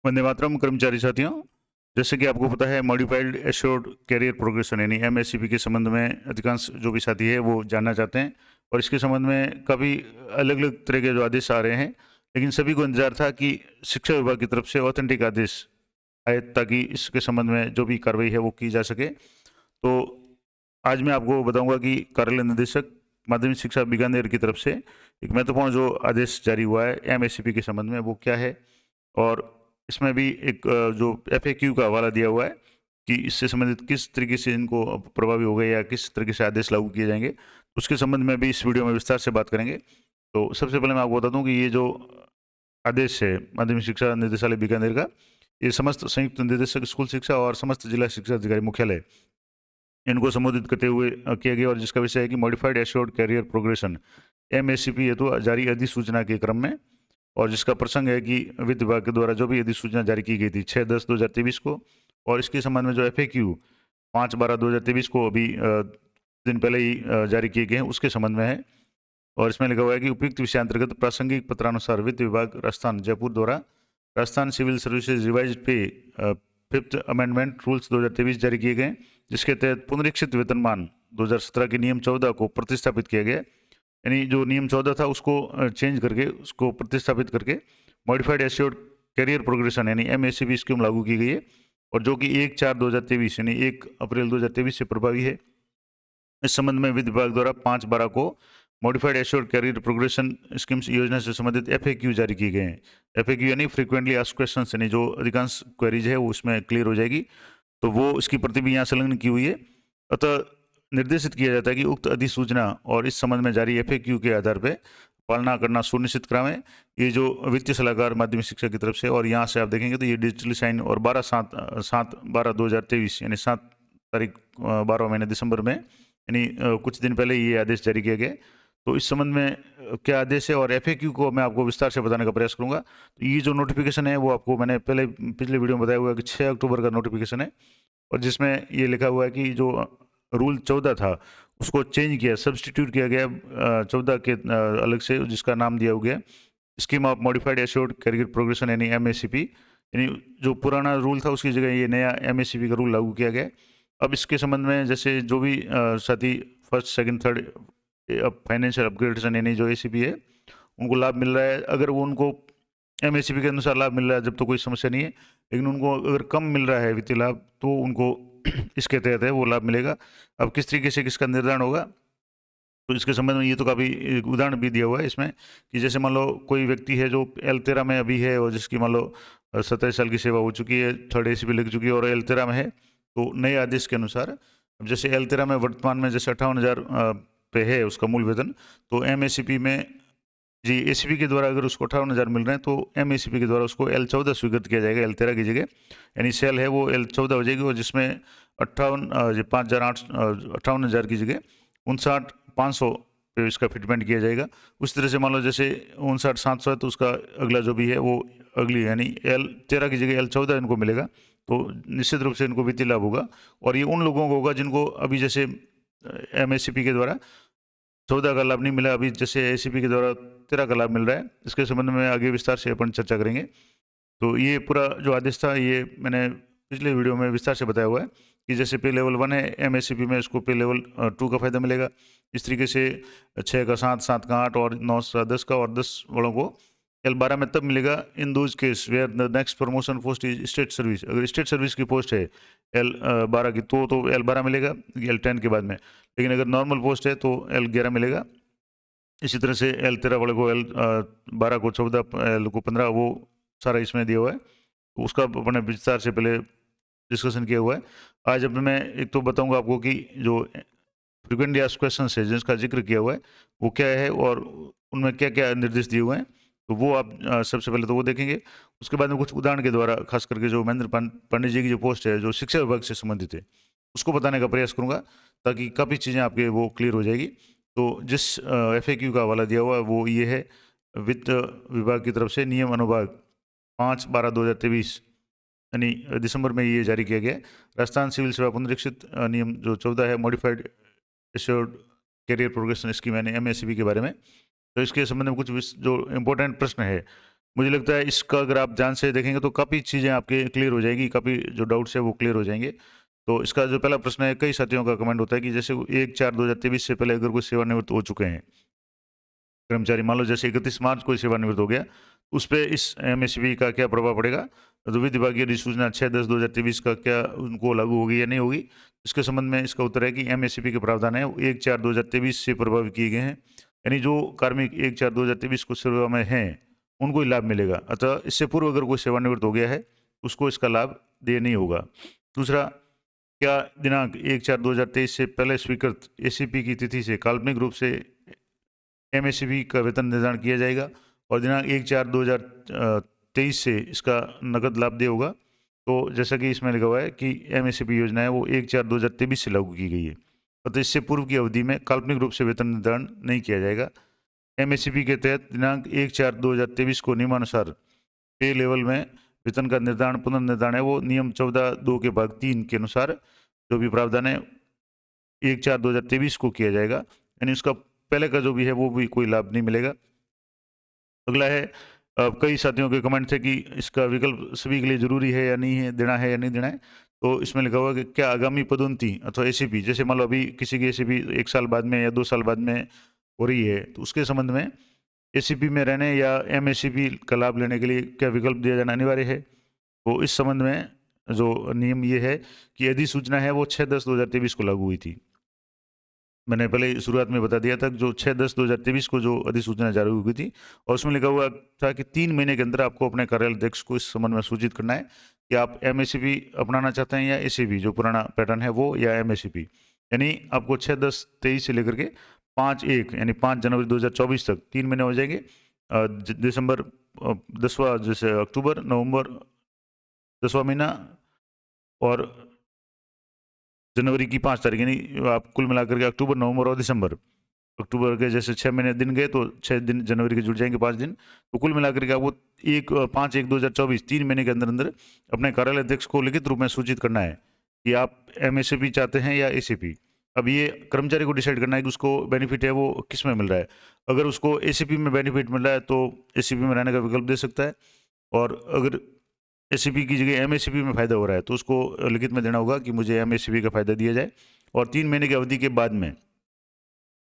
वंदे मातरम कर्मचारी साथियों, जैसे कि आपको पता है मॉडिफाइड एश्योर्ड कैरियर प्रोग्रेशन यानी एमएससीपी के संबंध में अधिकांश जो भी साथी है वो जानना चाहते हैं और इसके संबंध में काफ़ी अलग अलग तरह के जो आदेश आ रहे हैं, लेकिन सभी को इंतजार था कि शिक्षा विभाग की तरफ से ऑथेंटिक आदेश आए ताकि इसके संबंध में जो भी कार्रवाई है वो की जा सके। तो आज मैं आपको बताऊंगा कि कार्यालय निदेशक माध्यमिक शिक्षा बीकानेर की तरफ से एक महत्वपूर्ण जो आदेश जारी हुआ है एमएससीपी के संबंध में वो क्या है, और इसमें भी एक जो एफएक्यू का हवाला दिया हुआ है कि इससे संबंधित किस तरीके से इनको प्रभावी हो गए या किस तरीके से आदेश लागू किए जाएंगे, उसके संबंध में भी इस वीडियो में विस्तार से बात करेंगे। तो सबसे पहले मैं आपको बता दूं कि ये जो आदेश है माध्यमिक शिक्षा निदेशालय बीकानेर का, ये समस्त संयुक्त निदेशक स्कूल शिक्षा और समस्त जिला शिक्षा अधिकारी मुख्यालय इनको संबोधित करते हुए किया गया, और जिसका विषय है कि modified assured career progression MSCP हेतु जारी अधिसूचना के क्रम में, और जिसका प्रसंग है कि वित्त विभाग के द्वारा जो भी अधिसूचना जारी की गई थी 6/10/2023 को, और इसके संबंध में जो एफएक्यू 5/12/2023 को अभी दिन पहले ही जारी किए गए हैं उसके संबंध में है। और इसमें लिखा हुआ है कि उपयुक्त विषयांतर्गत प्रासंगिक पत्रानुसार वित्त विभाग राजस्थान जयपुर द्वारा राजस्थान सिविल सर्विसेज रिवाइज पे फिफ्थ अमेंडमेंट रूल्स 2023 जारी किए गए, जिसके तहत पुनरीक्षित वेतनमान 2017 के नियम 14 को प्रतिस्थापित किया गया। यानी जो नियम 14 था उसको चेंज करके उसको प्रतिस्थापित करके मॉडिफाइड एश्योर्ड कैरियर प्रोग्रेशन यानी एमएससीबी स्कीम लागू की गई है, और जो कि 1/4/2023 यानी 1 अप्रैल 2023 से प्रभावी है। इस संबंध में वित्त विभाग द्वारा 5/12 को modified assured career progression schemes योजना से संबंधित एफएक्यू जारी किए गए हैं। एफएक्यू यानी फ्रीक्वेंटली आस्क्ड क्वेश्चंस, यानी जो अधिकांश क्वेरीज है वो उसमें क्लियर हो जाएगी, तो वो इसकी प्रति भी यहाँ संलग्न की हुई है। अतः निर्देशित किया जाता है कि उक्त अधिसूचना और इस संबंध में जारी एफएक्यू के आधार पर पालना करना सुनिश्चित करावें। ये जो वित्तीय सलाहकार माध्यमिक शिक्षा की तरफ से, और यहाँ से आप देखेंगे तो ये डिजिटली साइन और 7/12/2023 यानी 7 तारीख 12 महीने दिसंबर में, यानी कुछ दिन पहले ये आदेश जारी किया गया। तो इस संबंध में क्या आदेश है और एफएक्यू को मैं आपको विस्तार से बताने का प्रयास करूंगा। तो ये जो नोटिफिकेशन है वो आपको मैंने पहले पिछले वीडियो में बताया हुआ है कि 6 अक्टूबर का नोटिफिकेशन है, और जिसमें ये लिखा हुआ है कि जो रूल 14 था उसको चेंज किया, सब्सटीट्यूट किया गया 14 के अलग से, जिसका नाम दिया गया scheme of modified assured career progression यानी एमएससीपी। यानी जो पुराना रूल था उसकी जगह ये नया एमएससीपी का रूल लागू किया गया। अब इसके संबंध में जैसे जो भी साथी first second third financial upgradation यानी जो एसीपी है उनको लाभ मिल रहा है, अगर वो उनको एमएससीपी के अनुसार लाभ मिल रहा है जब तो कोई समस्या नहीं है, लेकिन उनको अगर कम मिल रहा है वित्तीय लाभ तो उनको इसके तहत है वो लाभ मिलेगा। अब किस तरीके से किसका निर्धारण होगा, तो इसके संबंध में ये तो काफ़ी एक उदाहरण भी दिया हुआ है इसमें कि जैसे मान लो कोई व्यक्ति है जो L13 में अभी है और जिसकी मान लो 27 साल की सेवा हो चुकी है, थर्ड एसीपी लग चुकी है और L13 में है, तो नए आदेश के अनुसार अब जैसे L13 में वर्तमान में जैसे 58,000 पे है उसका मूल वेतन, तो एमएससीपी में जी एसीपी के द्वारा अगर उसको 58,000 मिल रहे हैं तो एमएससीपी के द्वारा उसको L14 स्वीकृत किया जाएगा L13 की जगह, यानी सेल है वो L14 हो जाएगी, और जिसमें 58,000 की जगह 59,500 पे इसका फिटमेंट किया जाएगा। उस तरह से मान लो जैसे 59,700 है तो उसका अगला जो भी है वो अगली यानी L13 की जगह L14 इनको मिलेगा, तो निश्चित रूप से इनको वित्तीय लाभ होगा। और ये उन लोगों को होगा जिनको अभी जैसे एमएससीपी के द्वारा 14 का लाभ नहीं मिला, अभी जैसे एसीपी के द्वारा 13 का लाभ मिल रहा है। इसके संबंध में आगे विस्तार से अपन चर्चा करेंगे। तो ये पूरा जो आदेश था ये मैंने पिछले वीडियो में विस्तार से बताया हुआ है कि जैसे पे लेवल 1 है एमएससीपी में, इसको पे लेवल 2 का फायदा मिलेगा। इस तरीके से 6 का 7, 7 का 8 और 9 का 10 का, और 10 वालों को L12 में तब मिलेगा in those case where the next promotion post is state service. अगर स्टेट सर्विस की पोस्ट है L12 की तो L12 मिलेगा L10 के बाद में, लेकिन अगर नॉर्मल पोस्ट है तो L11 मिलेगा। इसी तरह से L13 वाले को L12 को 14, L को 15, वो सारा इसमें दिया हुआ है, तो उसका अपने विस्तार से पहले डिस्कशन किया हुआ है। आज अब मैं एक तो बताऊंगा आपको कि जो फ्रिक्वेंटली आस्क्ड क्वेश्चंस है जिसका जिक्र किया हुआ है वो क्या है और उनमें क्या क्या निर्देश दिए हुए हैं, तो वो आप सबसे पहले तो वो देखेंगे। उसके बाद में कुछ उदाहरण के द्वारा खास करके जो महेंद्र पांडे जी की जो पोस्ट है जो शिक्षा विभाग से संबंधित है उसको बताने का प्रयास करूंगा, ताकि काफ़ी चीज़ें आपके वो क्लियर हो जाएगी। तो जिस एफएक्यू का हवाला दिया हुआ है वो ये है, वित्त विभाग की तरफ से नियम अनुभाग 5/12/2023 यानी दिसंबर में ये जारी किया गया है। राजस्थान सिविल सेवा पुनरीक्षित नियम जो 14 है modified assured career progression scheme यानी एमएससीबी के बारे में। तो इसके संबंध में कुछ जो इम्पोर्टेंट प्रश्न है मुझे लगता है इसका अगर आप ध्यान से देखेंगे तो काफ़ी चीज़ें आपके क्लियर हो जाएगी, काफ़ी जो डाउट्स है वो क्लियर हो जाएंगे। तो इसका जो पहला प्रश्न है, कई साथियों का कमेंट होता है कि जैसे 1/4/2023 से पहले अगर कोई सेवानिवृत्त हो चुके हैं कर्मचारी, मान लो जैसे 31 मार्च कोई सेवानिवृत्त हो गया, उस पे इस एमएसपी का क्या प्रभाव पड़ेगा? तो वित्त विभागीय अधिसूचना 6/10/2023 का क्या उनको लागू होगी या नहीं होगी? इसके संबंध में इसका उत्तर है कि एमएसपी के प्रावधान है वो 1/4/2023 से प्रभावित किए गए हैं। यानी जो कार्मिक 1/4/2023 को सेवा में हैं, उनको ही लाभ मिलेगा। अतः इससे पूर्व अगर कोई सेवानिवृत्त हो गया है, उसको इसका लाभ देय नहीं होगा। दूसरा, क्या दिनांक 1/4/2023 से पहले स्वीकृत एसीपी की तिथि से काल्पनिक रूप से एमएसपी का वेतन निर्धारण किया जाएगा और दिनांक 1/4/2023 से इसका नकद लाभ देय होगा? तो जैसा कि इसमें लिखा हुआ है कि एमएसपी योजना है वो 1/4/2023 से लागू की गई है, अतः इससे पूर्व की अवधि में काल्पनिक रूप से वेतन निर्धारण नहीं किया जाएगा। एमएसपी के तहत दिनांक 1/4/2023 को नियमानुसार पे लेवल में वेतन का निर्धारण पुनर्निर्धारण है वो नियम 14(2) के भाग 3 के अनुसार जो भी प्रावधान है 1/4/2023 को किया जाएगा। यानी उसका पहले का जो भी है वो भी कोई लाभ नहीं मिलेगा। अगला है, कई साथियों के कमेंट थे कि इसका विकल्प सभी के लिए जरूरी है या नहीं है, देना है या नहीं देना है। तो इसमें लिखा हुआ है कि क्या आगामी पदोन्नति अथवा एसीपी, जैसे मान लो अभी किसी की एसीपी 1 साल बाद में या 2 साल बाद में हो रही है, तो उसके संबंध में एसीपी में रहने या एमएससीपी का लाभ लेने के लिए क्या विकल्प दिया जाना अनिवार्य है? तो इस संबंध में जो नियम ये है कि अधिसूचना है वो 6/10/2023 को लागू हुई थी। मैंने पहले ही शुरुआत में बता दिया था कि जो 6/10/2023 को जो अधिसूचना जारी हुई थी और उसमें लिखा हुआ था कि 3 महीने के अंदर आपको अपने कार्यालय अध्यक्ष को इस संबंध में सूचित करना है कि आप एमएससीपी अपनाना चाहते हैं या एसीपी जो पुराना पैटर्न है वो, या एमएससीपी। यानी आपको 6/10/23 से लेकर के 5/1 यानी 5 जनवरी 2024 तक 3 महीने हो जाएंगे। दिसंबर 10वां जैसे अक्टूबर, नवंबर 10वां महीना और जनवरी की 5 तारीख, यानी आप कुल मिलाकर के अक्टूबर, नवंबर और दिसंबर, अक्टूबर के जैसे 6 महीने दिन गए तो 6 दिन जनवरी के जुड़ जाएंगे 5 दिन, तो कुल मिलाकर के आपको 5/1/2024 3 महीने के अंदर अंदर अपने कार्यालय अध्यक्ष को लिखित रूप में सूचित करना है कि आप एमएससीपी चाहते हैं या एसीपी। अब ये कर्मचारी को डिसाइड करना है कि उसको बेनिफिट है वो किस में मिल रहा है। अगर उसको एसीपी में बेनिफिट मिल रहा है तो एसीपी में रहने का विकल्प दे सकता है, और अगर एसीपी की जगह एमएससीपी में फ़ायदा हो रहा है तो उसको लिखित में देना होगा कि मुझे एमएससीपी का फ़ायदा दिया जाए। और 3 महीने की अवधि के बाद में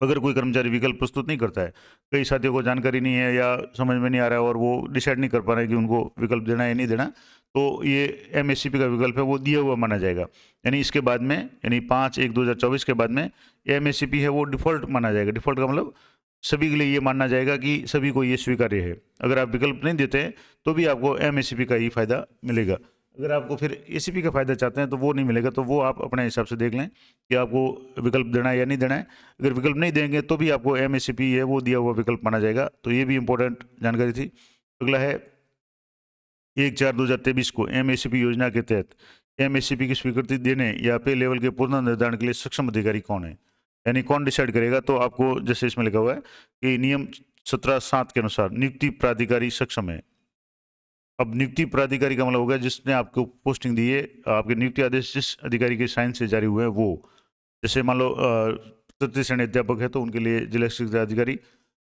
अगर कोई कर्मचारी विकल्प प्रस्तुत नहीं करता है, कई साथियों को जानकारी नहीं है या समझ में नहीं आ रहा है और वो डिसाइड नहीं कर पा रहे हैं कि उनको विकल्प देना है या नहीं देना, तो ये एमएससीपी का विकल्प है वो दिया हुआ माना जाएगा। यानी इसके बाद में, यानी 5/1/2024 के बाद में एमएससीपी है वो डिफ़ॉल्ट माना जाएगा। डिफ़ॉल्ट का मतलब सभी के लिए ये मानना जाएगा कि सभी को ये स्वीकार्य है। अगर आप विकल्प नहीं देते हैं तो भी आपको एमएससीपी का ही फ़ायदा मिलेगा। अगर आपको फिर एसीपी का फ़ायदा चाहते हैं तो वो नहीं मिलेगा, तो वो आप अपने हिसाब से देख लें कि आपको विकल्प देना है या नहीं देना है। अगर विकल्प नहीं देंगे तो भी आपको एमएससीपी है वो दिया हुआ विकल्प माना जाएगा। तो ये भी इंपॉर्टेंट जानकारी थी। अगला है, 1/4/2023 को एमएससीपी योजना के तहत एमएससीपी की स्वीकृति देने या पे लेवल के पुनर्निर्धारण के लिए सक्षम अधिकारी कौन है? यानी कौन डिसाइड करेगा? तो आपको जैसे इसमें लिखा हुआ है कि नियम 17(7) के अनुसार नियुक्ति प्राधिकारी सक्षम है। अब नियुक्ति प्राधिकारी का मतलब होगा जिसने आपको पोस्टिंग दी है, आपके नियुक्ति आदेश जिस अधिकारी के साइन से जारी हुए हैं वो। जैसे मान लो तृतीय श्रेणी अध्यापक है तो उनके लिए जिला शिक्षा अधिकारी,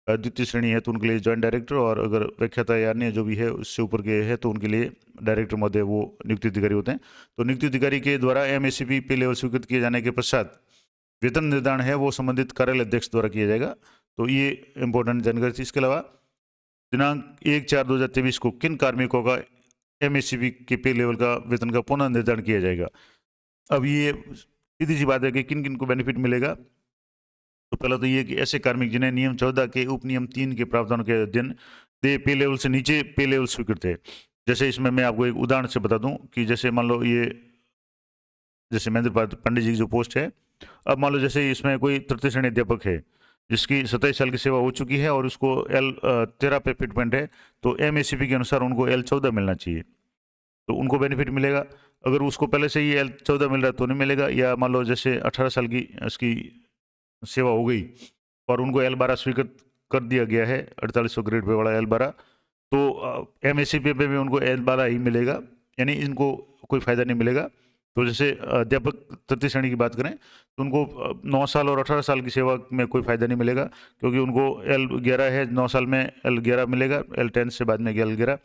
द्वितीय श्रेणी है तो उनके लिए जॉइंट डायरेक्टर, और अगर व्याख्याता या अन्य जो भी है उससे ऊपर के है तो उनके लिए डायरेक्टर महोदय वो नियुक्ति अधिकारी होते हैं। तो नियुक्ति अधिकारी के द्वारा एमएससीपी पे लेवल स्वीकृत किए जाने के पश्चात वेतन निर्धारण है वो संबंधित कार्यालय अध्यक्ष द्वारा किया जाएगा। तो ये इंपॉर्टेंट जानकारी थी। इसके अलावा दिनांक 1/4/2023 को किन कार्मिकों का एमएससीपी के पे लेवल का वेतन का पुनः निर्धारण किया जाएगा? अब ये सीधी सी बात है कि किन किन को बेनिफिट मिलेगा। तो पहला तो ये कि ऐसे कार्मिक जिन्हें नियम 14 के उप नियम 3 के प्रावधानों के अधीन दे पे लेवल से नीचे पे लेवल स्वीकृत है। जैसे इसमें मैं आपको एक उदाहरण से बता दूं कि जैसे मान लो ये जैसे महेंद्र पंडित जी की जो पोस्ट है, अब मान लो जैसे इसमें कोई तृतीय श्रेणी अध्यापक है जिसकी 27 साल की सेवा हो चुकी है और उसको L13 पे फिटमेंट है, तो एमएससीपी के अनुसार उनको L14 मिलना चाहिए, तो उनको बेनिफिट मिलेगा। अगर उसको पहले से ही L14 मिल रहा है तो नहीं मिलेगा। या मान लो जैसे 18 साल की उसकी सेवा हो गई और उनको L12 स्वीकृत कर दिया गया है, 4800 ग्रेड पे वाला L12, तो एमएससीपी पे भी उनको L12 ही मिलेगा, यानी इनको कोई फ़ायदा नहीं मिलेगा। तो जैसे अध्यापक तृतीय श्रेणी की बात करें तो उनको 9 साल और 18 साल की सेवा में कोई फ़ायदा नहीं मिलेगा, क्योंकि उनको L11 है, 9 साल में L11 मिलेगा, L10 से बाद में L11,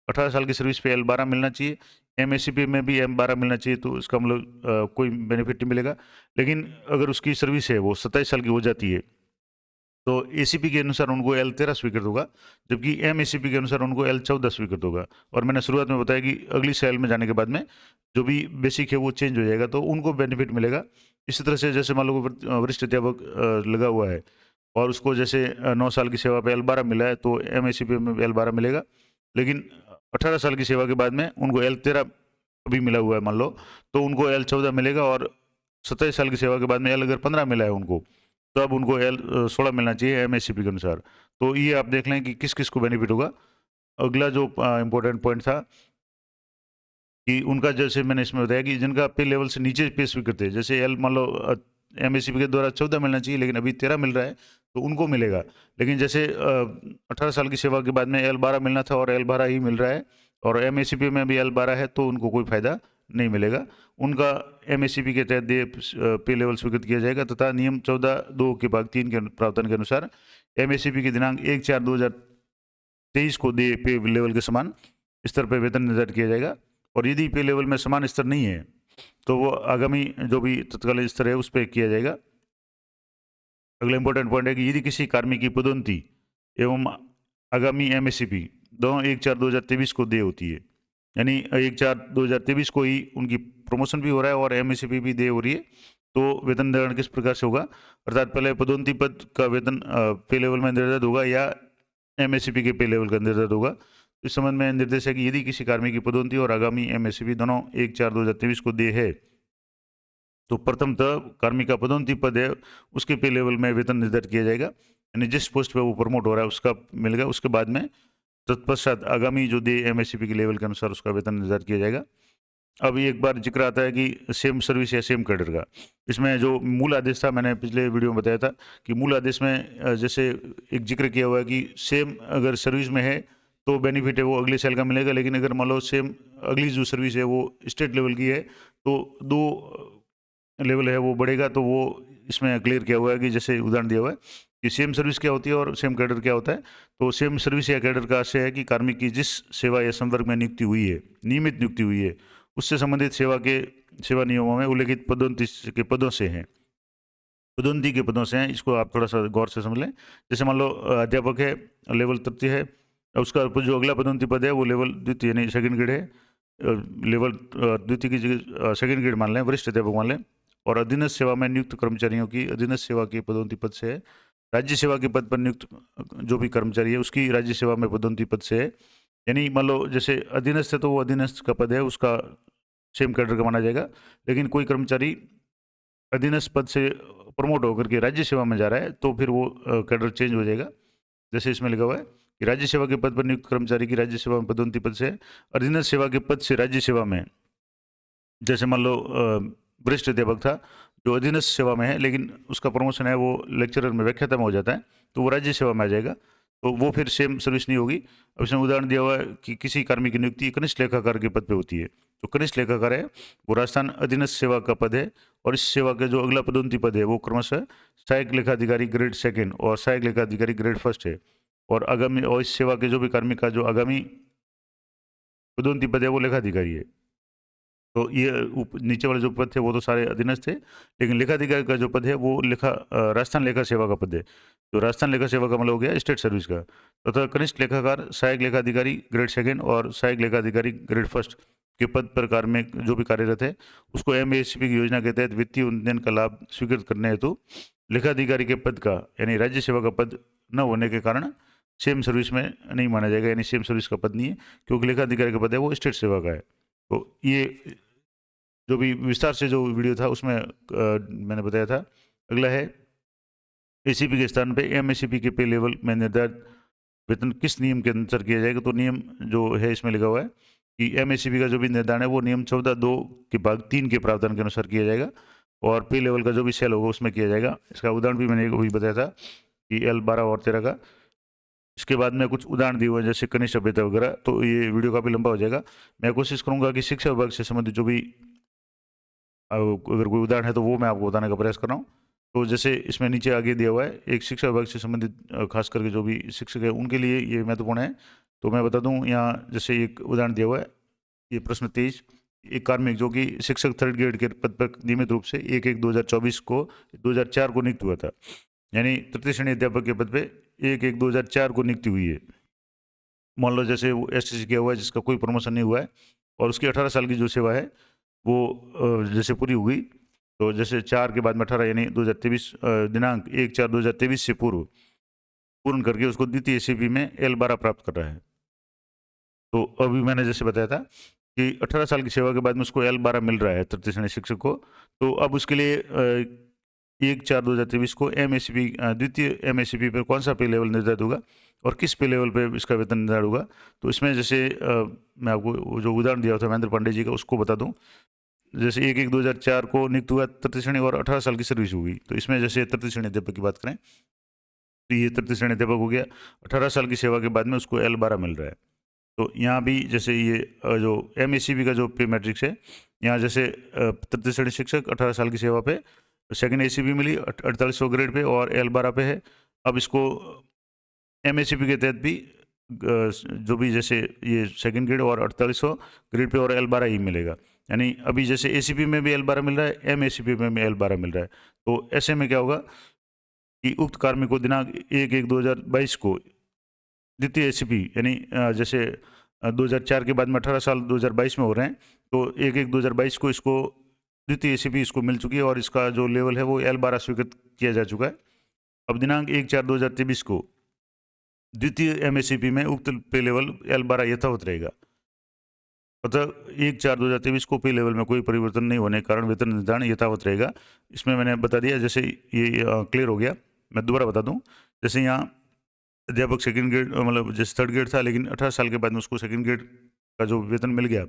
18 साल की सर्विस पे L12 मिलना चाहिए, एमएससीपी में भी M12 मिलना चाहिए, तो इसका मतलब कोई बेनिफिट नहीं मिलेगा। लेकिन अगर उसकी सर्विस है वो 27 साल की हो जाती है तो एसीपी के अनुसार उनको L13 स्वीकृत होगा, जबकि एमएससीपी के अनुसार उनको L14 स्वीकृत होगा। और मैंने शुरुआत में बताया कि अगली सेल में जाने के बाद में जो भी बेसिक है वो चेंज हो जाएगा, तो उनको बेनिफिट मिलेगा। इसी तरह से जैसे मान लो वरिष्ठ अध्यापक लगा हुआ है और उसको जैसे 9 साल की सेवा पे L12 मिला है, तो एमएससीपी में L12 मिलेगा। लेकिन 18 साल की सेवा के बाद में उनको L13 भी मिला हुआ है मान लो, तो उनको L14 मिलेगा। और 27 साल की सेवा के बाद में अगर 15 मिला है उनको, तो अब उनको L16 मिलना चाहिए एमएससीपी के अनुसार। तो ये आप देख लें कि किस किस को बेनिफिट होगा। अगला जो इम्पोर्टेंट पॉइंट था कि उनका, जैसे मैंने इसमें बताया कि जिनका पे लेवल से नीचे पे स्वीकृत है, जैसे एल मान लो एमएससीपी के द्वारा 14 मिलना चाहिए लेकिन अभी 13 मिल रहा है, तो उनको मिलेगा। लेकिन जैसे 18 साल की सेवा के बाद में L12 मिलना था और L12 ही मिल रहा है, और एमएससीपी में भी L12 है, तो उनको कोई फायदा नहीं मिलेगा। उनका एमएससीपी के तहत पे लेवल स्वीकृत किया जाएगा तथा नियम 14(2) के भाग 3 के प्रावधान के अनुसार एमएससीपी के दिनांक 1/4/2023 को दे पे लेवल के समान स्तर पर वेतन निर्धारित किया जाएगा। और यदि पे लेवल में समान स्तर नहीं है तो वो आगामी जो भी तत्कालीन स्तर है उस पर किया जाएगा। अगला इंपॉर्टेंट पॉइंट है कि यदि किसी कार्मिक की पदोन्नति एवं आगामी एमएससीपी दोनों 1/4/2023 को दे होती है, यानी 1/4/2023 को ही उनकी प्रमोशन भी हो रहा है और एमएससीपी भी दे हो रही है, तो वेतन निर्धारण किस प्रकार से होगा, अर्थात पहले पदोन्नति पद का वेतन पे लेवल में निर्धारित होगा या एमएससीपी के पे लेवल का निर्धारित होगा। इस संबंध में निर्देश है कि यदि किसी कार्मिक की पदोन्नति और आगामी एमएससीपी दोनों 1/4/2023 को दे है, तो प्रथमतः कार्मिक का पदोन्नति पद है उसके पे लेवल में वेतन निर्धारित किया जाएगा, यानी जिस पोस्ट पे वो प्रमोट हो रहा है उसका मिलेगा। उसके बाद में तत्पश्चात आगामी जो दे एमएससीपी के लेवल के अनुसार उसका वेतन निर्धारित किया जाएगा। अब एक बार जिक्र आता है कि सेम सर्विस या सेम कैडर का। इसमें जो मूल आदेश था, मैंने पिछले वीडियो में बताया था कि मूल आदेश में जैसे एक जिक्र किया हुआ है कि सेम अगर सर्विस में है तो बेनिफिट है वो अगले साल का मिलेगा, लेकिन अगर मान लो सेम अगली जो सर्विस है वो स्टेट लेवल की है तो 2 लेवल है वो बढ़ेगा। तो वो इसमें क्लियर किया हुआ है कि जैसे उदाहरण दिया हुआ है कि सेम सर्विस क्या होती है और सेम कैडर क्या होता है। तो सेम सर्विस या कैडर का आशय है कि कार्मिक की जिस सेवा या संवर्ग में नियुक्ति हुई है, नियमित नियुक्ति हुई है, उससे संबंधित सेवा नियमों में उल्लेखित पदोन्नति के पदों से हैं, पदोन्नति के पदों से हैं। इसको आप थोड़ा सा गौर से समझ लें। जैसे मान लो अध्यापक है, लेवल तृतीय है, उसका जो अगला पदोन्नति पद है वो लेवल द्वितीय यानी सेकंड ग्रेड है। लेवल द्वितीय की जगह सेकंड ग्रेड मान लें, वरिष्ठ अध्यापक मान लें। और अधीनस्थ सेवा में नियुक्त कर्मचारियों की अधीनस्थ सेवा के पदोन्नति पद से है। राज्य सेवा के पद पर नियुक्त जो भी कर्मचारी है उसकी राज्य सेवा में पदोन्नति पद से है। यानी मान लो जैसे अधीनस्थ है तो वो अधीनस्थ का पद है उसका सेम कैडर का माना जाएगा। लेकिन कोई कर्मचारी अधीनस्थ पद से प्रमोट होकर के राज्य सेवा में जा रहा है तो फिर वो कैडर चेंज हो जाएगा। जैसे इसमें लिखा हुआ है कि राज्य सेवा के पद पर नियुक्त कर्मचारी की राज्य सेवा में पदोन्नति पद से अधीनस्थ सेवा के पद से राज्य सेवा में, जैसे मान लो वरिष्ठ अध्यापक था जो अधीनस्थ सेवा में है लेकिन उसका प्रमोशन है वो लेक्चरर में व्याख्याता में हो जाता है, तो वो राज्य सेवा में आ जाएगा, तो वो फिर सेम सर्विस नहीं होगी। अब इसमें उदाहरण दिया हुआ है कि किसी कार्मिक की नियुक्ति कनिष्ठ लेखाकार के पद पे होती है, तो कनिष्ठ लेखाकार है वो राजस्थान अधीनस्थ सेवा का पद है, और इस सेवा का जो अगला पदोन्नति पद है वो क्रमशः सहायक लेखाधिकारी ग्रेड 2 और सहायक लेखाधिकारी ग्रेड 1 है। और आगामी और इस सेवा के जो भी कार्मिक का जो आगामी पदोन्नति पद है वो लेखाधिकारी है। तो ये नीचे वाले जो पद थे वो तो सारे अधीनस्थ थे, लेकिन लेखाधिकारी का जो पद है वो राजस्थान लेखा सेवा का पद है। तो राजस्थान लेखा सेवा का मतलब हो गया स्टेट सर्विस का। तथा कनिष्ठ लेखाकार सहायक लेखाधिकारी ग्रेड 2 और सहायक लेखाधिकारी ग्रेड 1 के पद पर में जो भी कार्यरत है उसको एमएससीपी की योजना के तहत वित्तीय उन्नयन का लाभ स्वीकृत करने हेतु लेखाधिकारी के पद का यानी राज्य सेवा का पद न होने के कारण सेम सर्विस में नहीं माना जाएगा, यानी सेम सर्विस का पद नहीं है, क्योंकि लेखाधिकारी का पद है वो स्टेट सेवा का है। तो ये जो भी विस्तार से जो वीडियो था उसमें मैंने बताया था। अगला है एसीपी के स्थान पे एमएससीपी के पे लेवल में निर्धारित वेतन किस नियम के अनुसार किया जाएगा। तो नियम जो है इसमें लिखा हुआ है कि एमएससीपी का जो भी निर्धारण है वो नियम 14(2) के भाग 3 के प्रावधान के अनुसार किया जाएगा, और पे लेवल का जो भी सेल होगा उसमें किया जाएगा। इसका उदाहरण भी मैंने अभी बताया था कि L12 और 13 का। इसके बाद में कुछ उदाहरण दिए हुए हैं जैसे कनिष्ठ अभियंता वगैरह, तो ये वीडियो काफ़ी लंबा हो जाएगा। मैं कोशिश करूँगा कि शिक्षा विभाग से संबंधित जो भी अगर कोई उदाहरण है तो वो मैं आपको बताने का प्रयास कर रहा हूँ। तो जैसे इसमें नीचे आगे दिया हुआ है, एक शिक्षा विभाग से संबंधित खास करके जो भी शिक्षक है उनके लिए ये महत्वपूर्ण है। तो मैं बता दूं, यहाँ जैसे एक उदाहरण दिया हुआ है, ये प्रश्न 23, एक कार्मिक जो कि शिक्षक थर्ड ग्रेड के पद पर नियमित रूप से 1/1/2024 को 2004 को नियुक्त हुआ था, यानी तृतीय श्रेणी अध्यापक के पद पे 1/1/2004 को नियुक्ति हुई है। मान लो जैसे वो एसटीसी किया हुआ है जिसका कोई प्रमोशन नहीं हुआ है और उसकी 18 साल की जो सेवा है वो जैसे पूरी हो गई, तो जैसे 4 के बाद में 18 यानी 2023 दिनांक 1/4/2023 से पूर्ण करके उसको द्वितीय एसीपी में L12 प्राप्त कर रहा है। तो अभी मैंने जैसे बताया था कि 18 साल की सेवा के बाद में उसको L12 मिल रहा है तृतीय श्रेणी शिक्षक को। तो अब उसके लिए 1/4/2023 को MACP द्वितीय MACP पर कौन सा पे लेवल निर्धारित होगा और किस पे लेवल पे इसका वेतन निर्धारित होगा। तो इसमें जैसे मैं आपको वो जो उदाहरण दिया था महेंद्र पांडे जी का, उसको बता दूं। जैसे 1/1/2004 को नियुक्त हुआ तृतीय श्रेणी और 18 साल की सर्विस हुई, तो इसमें जैसे तृतीय श्रेणी अध्यापक की बात करें तो ये तृतीय श्रेणी अध्यापक हो गया, 18 साल की सेवा के बाद में उसको L12 मिल रहा है। तो यहाँ भी जैसे ये जो MACP का जो पे मैट्रिक्स है, यहाँ जैसे तृतीय श्रेणी शिक्षक 18 साल की सेवा पे सेकंड ACP मिली 4800 ग्रेड पे और L12 पे है। अब इसको MACP के तहत भी जो भी जैसे ये सेकंड ग्रेड और 4800 ग्रेड पे और L12 ही मिलेगा, यानी अभी जैसे ACP में भी L12 मिल रहा है, MACP में भी L12 मिल रहा है। तो ऐसे में क्या होगा कि उक्त कार्मिक को दिनांक 1/1/2022 को द्वितीय ACP यानी जैसे 2004 के बाद में 18 साल 2022 में हो रहे हैं, तो 1/1/2022 को इसको द्वितीय ACP इसको मिल चुकी है और इसका जो लेवल है वो L12 स्वीकृत किया जा चुका है। अब दिनांक 1/4/2023 को द्वितीय MACP में उक्त पे लेवल L12 यथावत रहेगा। अतः 1/4/2023 को पे लेवल में कोई परिवर्तन नहीं होने के कारण वेतन निर्धारण यथावत रहेगा। इसमें मैंने बता दिया, जैसे ये क्लियर हो गया। मैं दोबारा बता दूं, जैसे यहाँ अध्यापक सेकंड ग्रेड मतलब जैसे थर्ड ग्रेड था, लेकिन 18 साल के बाद में उसको सेकंड ग्रेड का जो वेतन मिल गया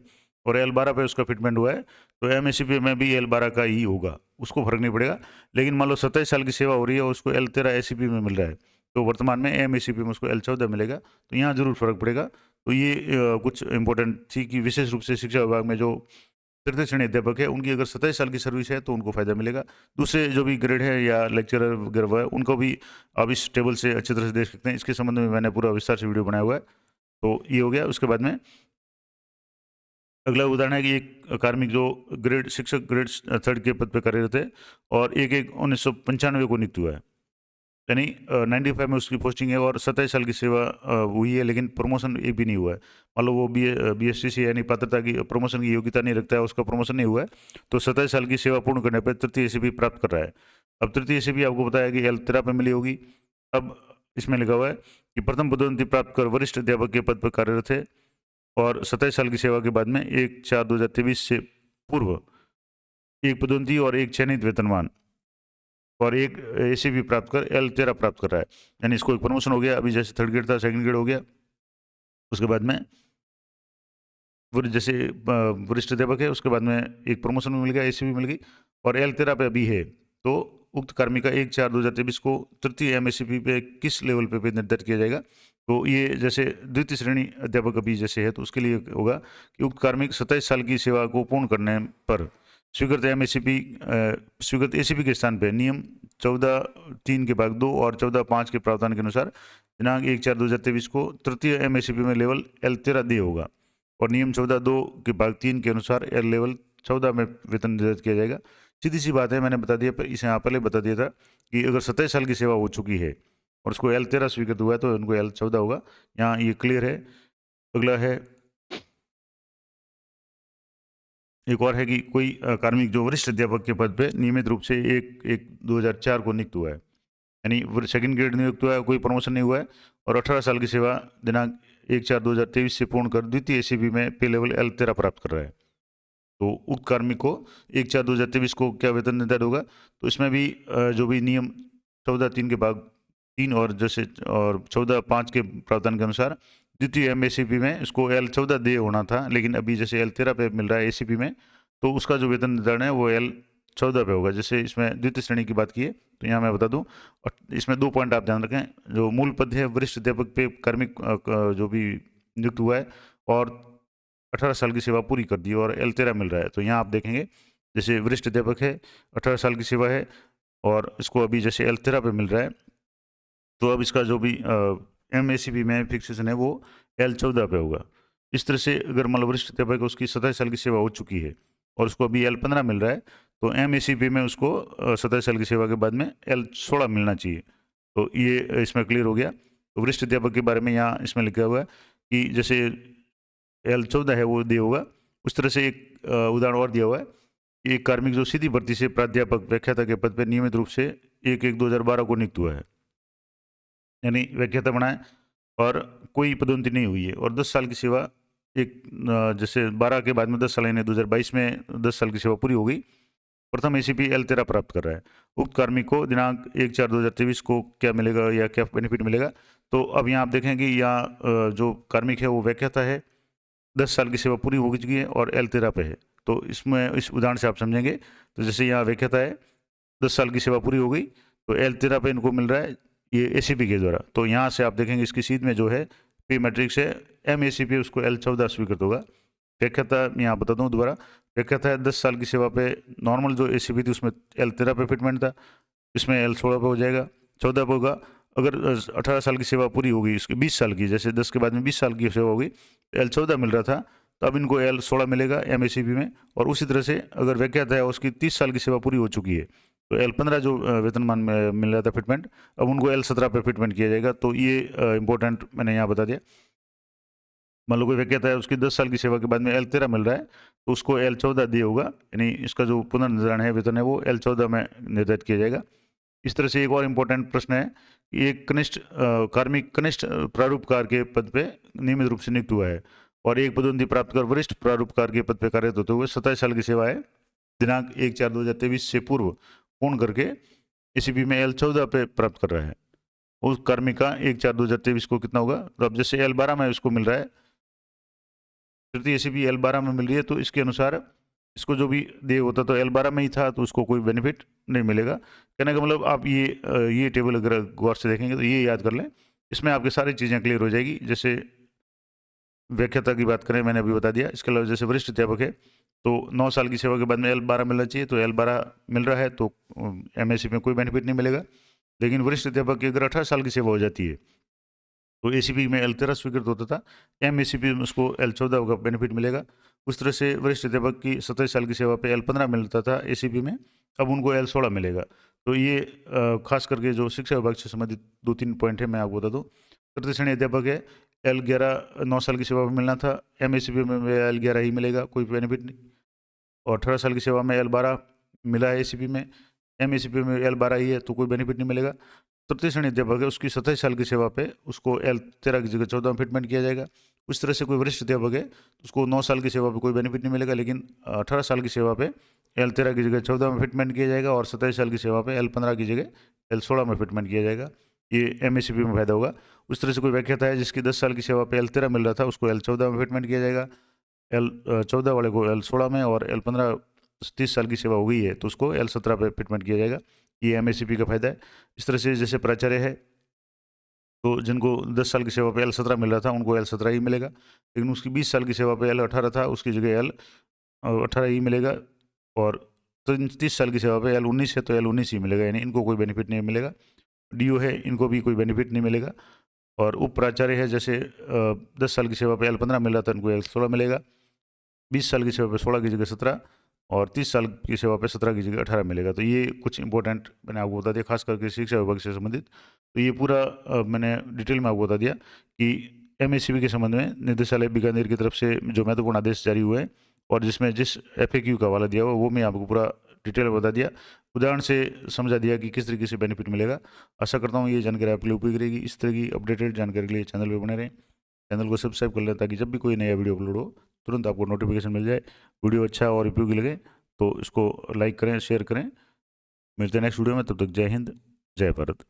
और L12 पे उसका फिटमेंट हुआ है, तो MACP में भी L12 का ही होगा, उसको फर्क नहीं पड़ेगा। लेकिन मान लो 27 साल की सेवा हो रही है और उसको L13 ACP में मिल रहा है, तो वर्तमान में MACP में उसको L14 मिलेगा, तो यहाँ जरूर फर्क पड़ेगा। तो ये कुछ इंपॉर्टेंट थी कि विशेष रूप से शिक्षा विभाग में जो तृतीय श्रेणी अध्यापक है उनकी अगर 27 साल की सर्विस है तो उनको फायदा मिलेगा। दूसरे जो भी ग्रेड है या लेक्चरर वगैरह है उनको भी आप इस टेबल से अच्छी तरह से देख सकते हैं। इसके संबंध में मैंने पूरा विस्तार से वीडियो बनाया हुआ है। तो ये हो गया। उसके बाद में अगला उदाहरण है कि एक कार्मिक जो ग्रेड शिक्षक ग्रेड थर्ड के पद पर कार्यरत है और 1/1/1995 को नियुक्त हुआ है, यानी 95 में उसकी पोस्टिंग है और 27 साल की सेवा हुई है, लेकिन प्रमोशन एक भी नहीं हुआ है। मान लो वो BSTC यानी पात्रता की प्रमोशन की योग्यता नहीं रखता है, उसका प्रमोशन नहीं हुआ है, तो 27 साल की सेवा पूर्ण करने पर तृतीय ACP प्राप्त कर रहा है। अब तृतीय ACP आपको बताया कि L13 पे मिली होगी। अब इसमें लिखा हुआ है कि प्रथम पदोन्नति प्राप्त कर वरिष्ठ अध्यापक के पद पर कार्यरत है और 27 साल की सेवा के बाद में 1/4/2023 से पूर्व एक पदोन्नति और एक चयनित वेतनमान और एक ACP प्राप्त कर L13 प्राप्त कर रहा है, यानी इसको एक प्रमोशन हो गया। अभी जैसे थर्ड ग्रेड था सेकंड ग्रेड हो गया। उसके बाद में जैसे वरिष्ठ अध्यापक है, उसके बाद में एक प्रमोशन भी मिल गया, ACP मिल गई और L13 पे अभी है। तो उक्त कार्मिक का 1/4/2023 को तृतीय MACP पे किस लेवल पे निर्धारित किया जाएगा। तो ये जैसे द्वितीय श्रेणी अध्यापक अभी जैसे है तो उसके लिए होगा कि उक्त कार्मिक 27 साल की सेवा को पूर्ण करने पर स्वीकृत स्वीकृत ACP के स्थान पर नियम 14(3) के भाग 2 और 14(5) के प्रावधान के अनुसार दिनांक 1/4/2023 को तृतीय MACP में लेवल L13 दे होगा और नियम 14(2) के भाग 3 के अनुसार L लेवल 14 में वेतन निर्धारित किया जाएगा। सीधी सी बात है, मैंने बता दिया, पर इसे यहाँ पहले बता दिया था कि अगर 27 साल की सेवा हो चुकी है और उसको L13 स्वीकृत हुआ है तो उनको L14 होगा। यहाँ ये क्लियर है। अगला है, एक और है कि कोई कार्मिक जो वरिष्ठ अध्यापक के पद पे नियमित रूप से 1/1/2004 को नियुक्त हुआ है, यानी सेकंड ग्रेड नियुक्त हुआ है, कोई प्रमोशन नहीं हुआ है और 18 साल की सेवा दिनांक 1/4/2023 से पूर्ण कर द्वितीय ACP में पे लेवल L13 प्राप्त कर रहा है। तो उक्त कार्मिक को 1/4/2023 को क्या वेतन निर्धारित होगा। तो इसमें भी जो भी नियम 14(3) के भाग 3 और जैसे और 14(5) के प्रावधान के अनुसार द्वितीय MACP में इसको L14 दे होना था, लेकिन अभी जैसे L13 पे मिल रहा है ACP में, तो उसका जो वेतन निर्धारण है वो L14 पे होगा। जैसे इसमें द्वितीय श्रेणी की बात की है तो यहाँ मैं बता दूं, और इसमें 2 पॉइंट आप ध्यान रखें। जो मूल पद है वरिष्ठ अध्यापक पे कार्मिक जो भी नियुक्त हुआ है और 18 साल की सेवा पूरी कर दी और L13 मिल रहा है, तो यहाँ आप देखेंगे जैसे वरिष्ठ अध्यापक है, 18 साल की सेवा है और इसको अभी जैसे L13 पे मिल रहा है, तो अब इसका जो भी MACP में फिक्सेशन है वो L14 पे होगा। इस तरह से अगर मान लो वरिष्ठ अध्यापक उसकी 27 साल की सेवा हो चुकी है और उसको अभी L15 मिल रहा है, तो MACP में उसको 27 साल की सेवा के बाद में L16 मिलना चाहिए। तो ये इसमें क्लियर हो गया। तो वरिष्ठ अध्यापक के बारे में यहाँ इसमें लिखा हुआ है कि जैसे L14 है वो दिया होगा, उस तरह से एक उदाहरण और दिया हुआ है कि एक कार्मिक जो सीधी भर्ती से प्राध्यापक व्याख्याता के पद पर नियमित रूप से 1/1/2012 को नियुक्त हुआ है, यानी व्याख्याता बना है और कोई पदोन्नति नहीं हुई है और 10 साल की सेवा जैसे 12 के बाद में 10 साल, यानी 2022 में 10 साल की सेवा पूरी हो गई, प्रथम ACP L13 प्राप्त कर रहा है। उक्त कार्मिक को दिनांक 1/4/2023 को क्या मिलेगा या क्या बेनिफिट मिलेगा? तो अब यहाँ आप देखें कि यहाँ जो कार्मिक है वो व्याख्याता है, 10 साल की सेवा पूरी हो चुकी है और L13 पे है। तो इसमें इस उदाहरण से आप समझेंगे, तो जैसे यहाँ व्याख्याता है, 10 साल की सेवा पूरी हो गई, तो L13 पे इनको मिल रहा है ये ACP के द्वारा। तो यहाँ से आप देखेंगे इसकी सीध में जो है पे मैट्रिक्स है, MACP उसको L14 स्वीकृत होगा। व्याख्याता यहाँ बता दूँ दोबारा, व्याख्याता है 10 साल की सेवा पे, नॉर्मल जो ACP थी उसमें L13 पे फिटमेंट था, इसमें L16 पे हो जाएगा, 14 पे होगा। अगर 18 साल की सेवा पूरी हो गई, उसकी 20 साल की, जैसे 10 के बाद में 20 साल की सेवा हो गई, L14 मिल रहा था, तो अब इनको L16 मिलेगा MACP में। और उसी तरह से अगर व्याख्याता है उसकी 30 साल की सेवा पूरी हो चुकी है, तो L15 जो वेतनमान में मिल रहा था फिटमेंट, अब उनको L17 पे फिटमेंट किया जाएगा। तो ये इंपॉर्टेंट मैंने यहाँ बता दिया। मान लो कोई व्याख्याता है उसकी 10 साल की सेवा के बाद में L13 मिल रहा है, तो उसको L14 दिया होगा, यानी इसका जो पुनर्निर्धारण है वेतन है वो L14 में निर्धारित किया जाएगा। इस तरह से एक और इम्पोर्टेंट प्रश्न है कि एक कनिष्ठ कार्मिक कनिष्ठ प्रारूपकार के पद पे नियमित रूप से नियुक्त हुआ है और एक पदोन्नति प्राप्त कर वरिष्ठ प्रारूपकार के पद पे कार्यरत होते हुए 27 साल की सेवा है, दिनांक 1/4/2023 से पूर्व पूर्ण करके ACP में L14 पे प्राप्त कर रहा है। उस कार्मिक का 1/4/2023 को कितना होगा? तो अब जैसे L12 में उसको मिल रहा है, तृतीय ACP L12 में मिल रही है, तो इसके अनुसार इसको जो भी दे होता तो L12 में ही था, तो उसको कोई बेनिफिट नहीं मिलेगा। कहने का मतलब आप ये टेबल अगर गौर से देखेंगे तो ये याद कर लें, इसमें आपकी सारी चीज़ें क्लियर हो जाएगी। जैसे व्याख्याता की बात करें, मैंने अभी बता दिया। इसके अलावा जैसे वरिष्ठ अध्यापक है, तो 9 साल की सेवा के बाद में L12 मिलना चाहिए, तो L12 मिल रहा है, तो MACP में कोई बेनिफिट नहीं मिलेगा। लेकिन वरिष्ठ अध्यापक की अगर 18 साल की सेवा हो जाती है, तो ACP में L13 स्वीकृत होता था, MACP में उसको L14 का बेनिफिट मिलेगा। उस तरह से वरिष्ठ अध्यापक की 27 साल की सेवा पे L15 मिलता था ACP में, अब उनको L16 मिलेगा। तो ये खास करके जो शिक्षा विभाग से संबंधित 2-3 पॉइंट है, मैं आपको बता दूँ। तृतीय श्रेणी अध्यापक है, L11 9 साल की सेवा में मिलना था, MACP में L11 ही मिलेगा, कोई बेनिफिट नहीं। और 18 साल की सेवा में L12 मिला है ACP में, MACP में L12 ही है, तो कोई बेनिफिट नहीं मिलेगा। तृतीय श्रेणी अध्यापक है, उसकी 27 साल की सेवा पे उसको L13 की जगह 14 में फिटमेंट किया जाएगा। उस तरह से कोई वरिष्ठ अध्यापक है, उसको 9 साल की सेवा पे कोई बेनिफिट नहीं मिलेगा, लेकिन 18 साल की सेवा पे L13 की जगह 14 में फिटमेंट किया जाएगा और 27 साल की सेवा पे L15 की जगह L16 में फिटमेंट किया जाएगा। ये MACP में फायदा होगा। उस तरह से कोई व्याख्याता है जिसकी 10 साल की सेवा पे L13 मिल रहा था, उसको L14 में फिटमेंट किया जाएगा, L14 वाले को L16 में, और L15 30 साल की सेवा हो गई है तो उसको L17 पे फिटमेंट किया जाएगा। ये MACP का फायदा है। इस तरह से जैसे प्राचार्य है, तो जिनको 10 साल की सेवा पे L17 मिल रहा था, उनको L17 ही मिलेगा, लेकिन उसकी 20 साल की सेवा पे L18 था, उसकी जगह L18 ही मिलेगा। और 30 साल की सेवा पे L19 है, तो L19 ही मिलेगा, यानी इनको कोई बेनिफिट नहीं मिलेगा। DO है, इनको भी कोई बेनिफिट नहीं मिलेगा। और उप प्राचार्य है, जैसे 10 साल की सेवा पे L15 मिल रहा था, इनको L16 मिलेगा, 20 साल की सेवा पे 16 की जगह 17, और 30 साल की सेवा पे 17 की जगह 18 मिलेगा। तो ये कुछ इंपॉर्टेंट मैंने आपको बता दिया, खास करके शिक्षा विभाग से संबंधित। तो ये पूरा मैंने डिटेल में आपको बता दिया कि MACP के संबंध में निदेशालय बीकानेर की तरफ से जो महत्वपूर्ण आदेश जारी हुए हैं और जिसमें जिस FAQ का हवाला दिया हुआ वो मैं आपको पूरा डिटेल में बता दिया, उदाहरण से समझा दिया कि किस तरीके से बेनिफिट मिलेगा। आशा करता हूँ ये जानकारी आपके लिए उपयोगी रहेगी। इस तरह की अपडेटेड जानकारी के लिए चैनल पर बने रहें, चैनल को सब्सक्राइब कर लें ताकि जब भी कोई नया वीडियो अपलोड हो तुरंत आपको नोटिफिकेशन मिल जाए। वीडियो अच्छा और उपयोगी लगे तो इसको लाइक करें, शेयर करें। मिलते हैं नेक्स्ट वीडियो में, तब तक जय हिंद, जय भारत।